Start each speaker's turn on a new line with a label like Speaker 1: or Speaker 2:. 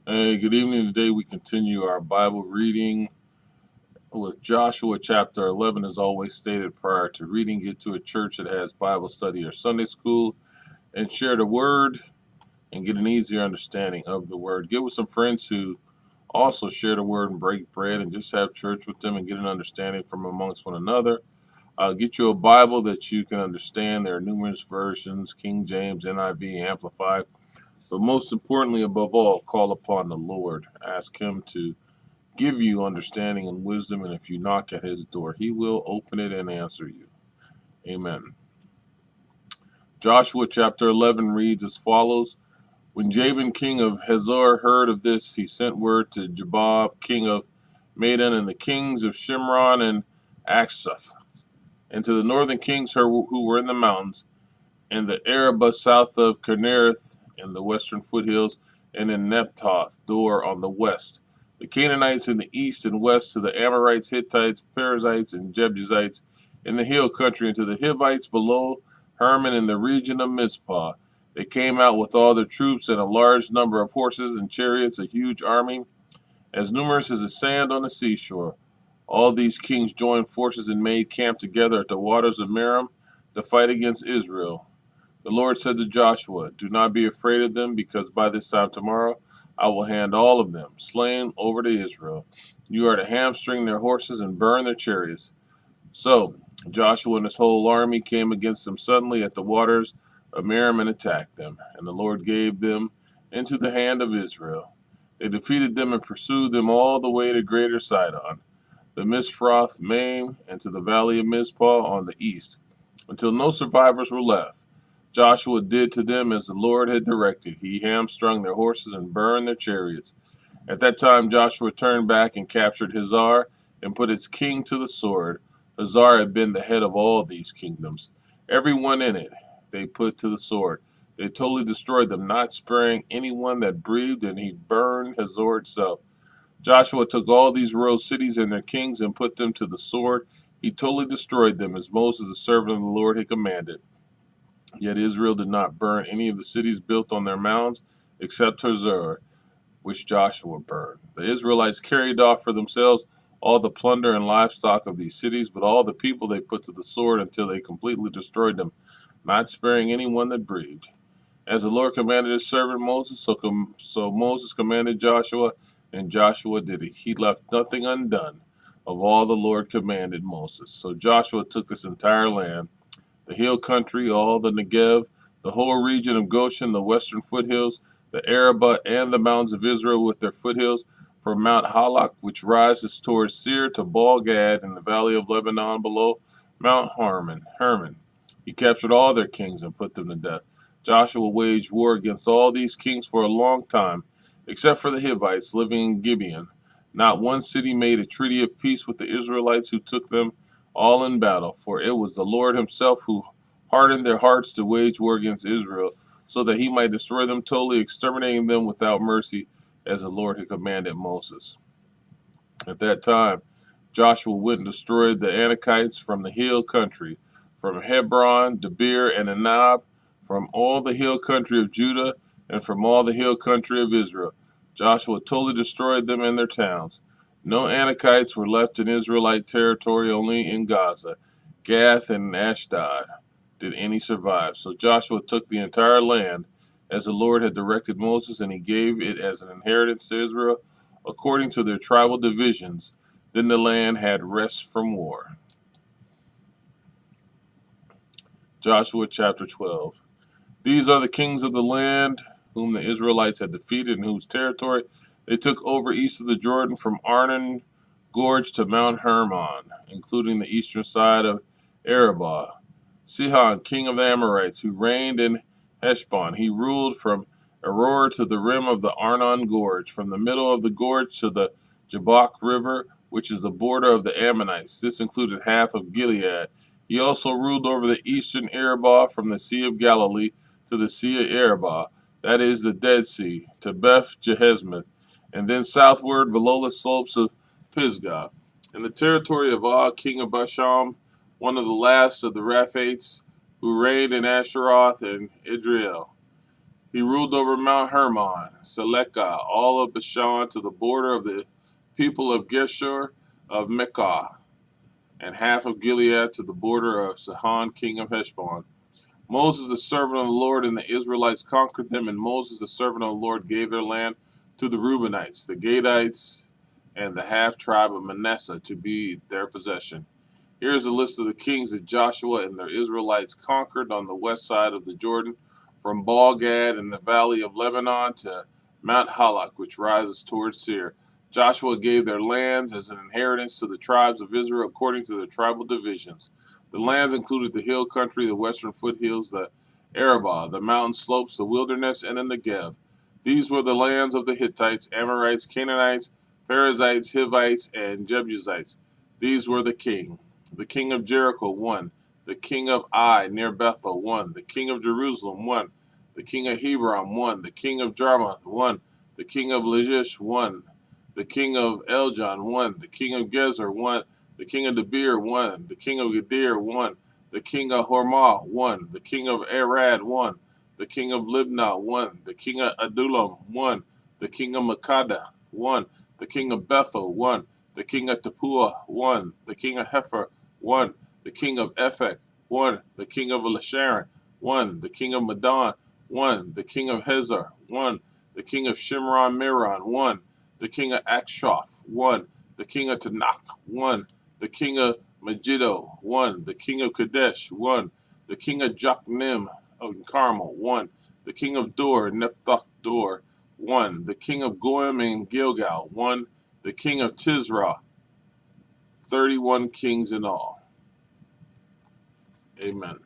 Speaker 1: Hey, good evening. Today we continue our Bible reading with Joshua chapter 11. As always stated prior to reading, get to a church that has Bible study or Sunday school and share the word and get an easier understanding of the word. Get with some friends who also share the word and break bread and just have church with them and get an understanding from amongst one another. Get you a Bible that you can understand. There are numerous versions: King James, NIV, Amplified. But most importantly, above all, call upon the Lord. Ask Him to give you understanding and wisdom, and if you knock at His door, He will open it and answer you. Amen. Joshua chapter 11 reads as follows. When Jabin, king of Hazor, heard of this, he sent word to Jabab, king of Madon, and the kings of Shimron and Aksaph, and to the northern kings who were in the mountains, and the Arabah south of Kinnereth, in the western foothills, and in Neptoth, Dor on the west, the Canaanites in the east and west, to the Amorites, Hittites, Perizzites, and Jebusites in the hill country, and to the Hivites below Hermon in the region of Mizpah. They came out with all their troops and a large number of horses and chariots, a huge army, as numerous as the sand on the seashore. All these kings joined forces and made camp together at the waters of Merom to fight against Israel. The Lord said to Joshua, do not be afraid of them, because by this time tomorrow I will hand all of them, slain, over to Israel. You are to hamstring their horses and burn their chariots. So Joshua and his whole army came against them suddenly at the waters of Merom and attacked them, and the Lord gave them into the hand of Israel. They defeated them and pursued them all the way to Greater Sidon, the Mizproth Maim, and to the valley of Mizpah on the east, until no survivors were left. Joshua did to them as the Lord had directed. He hamstrung their horses and burned their chariots. At that time Joshua turned back and captured Hazar and put its king to the sword. Hazar had been the head of all these kingdoms. Everyone in it they put to the sword. They totally destroyed them, not sparing anyone that breathed, and he burned Hazor itself. Joshua took all these royal cities and their kings and put them to the sword. He totally destroyed them, as Moses, the servant of the Lord, had commanded. Yet Israel did not burn any of the cities built on their mounds, except Hazor, which Joshua burned. The Israelites carried off for themselves all the plunder and livestock of these cities, but all the people they put to the sword until they completely destroyed them, not sparing anyone that breathed. As the Lord commanded his servant Moses, so Moses commanded Joshua, and Joshua did it. He left nothing undone of all the Lord commanded Moses. So Joshua took this entire land, the hill country, all the Negev, the whole region of Goshen, the western foothills, the Arabah, and the mountains of Israel with their foothills, from Mount Halak, which rises towards Seir, to Baal Gad in the valley of Lebanon below Mount Hermon. He captured all their kings and put them to death. Joshua waged war against all these kings for a long time, except for the Hivites living in Gibeon. Not one city made a treaty of peace with the Israelites, who took them all in battle, for it was the Lord himself who hardened their hearts to wage war against Israel, so that he might destroy them totally, exterminating them without mercy, as the Lord had commanded Moses. At that time, Joshua went and destroyed the Anakites from the hill country, from Hebron, Debir, and Anab, from all the hill country of Judah, and from all the hill country of Israel. Joshua totally destroyed them and their towns. No Anakites were left in Israelite territory, only in Gaza, Gath, and Ashdod did any survive. So Joshua took the entire land as the Lord had directed Moses, and he gave it as an inheritance to Israel according to their tribal divisions. Then the land had rest from war. Joshua chapter 12. These are the kings of the land whom the Israelites had defeated, and whose territory they took over east of the Jordan, from Arnon Gorge to Mount Hermon, including the eastern side of Arabah. Sihon, king of the Amorites, who reigned in Heshbon. He ruled from Aroer to the rim of the Arnon Gorge, from the middle of the gorge to the Jabbok River, which is the border of the Ammonites. This included half of Gilead. He also ruled over the eastern Arabah, from the Sea of Galilee to the Sea of Arabah, that is the Dead Sea, to Beth Jehezmeth, and then southward below the slopes of Pisgah. In the territory of Og, king of Bashan, one of the last of the Raphates, who reigned in Asheroth and Idriel. He ruled over Mount Hermon, Selecah, all of Bashan to the border of the people of Geshur of Mekah, and half of Gilead to the border of Sihon, king of Heshbon. Moses, the servant of the Lord, and the Israelites conquered them, and Moses, the servant of the Lord, gave their land to the Reubenites, the Gadites, and the half-tribe of Manasseh to be their possession. Here is a list of the kings that Joshua and the Israelites conquered on the west side of the Jordan, from Baal-Gad in the valley of Lebanon to Mount Halak, which rises towards Seir. Joshua gave their lands as an inheritance to the tribes of Israel according to their tribal divisions. The lands included the hill country, the western foothills, the Arabah, the mountain slopes, the wilderness, and the Negev. These were the lands of the Hittites, Amorites, Canaanites, Perizzites, Hivites, and Jebusites. These were the king. The king of Jericho, 1. The king of Ai, near Bethel, 1. The king of Jerusalem, 1. The king of Hebron, 1. The king of Jarmuth, 1. The king of Lachish, 1. The king of Eljon, 1. The king of Gezer, 1. The king of Debir, 1. The king of Gadir, 1. The king of Hormah, 1. The king of Arad, 1. The king of Libnah, 1. The king of Adullam, 1. The king of Makkadah, 1. The king of Bethel, 1. The king of Tappuah, 1. The king of Hepher, 1. The king of Ephek, 1. The king of Lasharon, 1. The king of Madon, 1. The king of Hazor, 1. The king of Shimron Meron, 1. The king of Akshoth, 1. The king of Tanakh, 1. The king of Megiddo, 1. The king of Kadesh, 1. The king of Joknim of Carmel, 1. The king of Dor, Nephthah Dor, 1. The king of Goim and Gilgal, 1. The king of Tisra, 31 kings in all. Amen.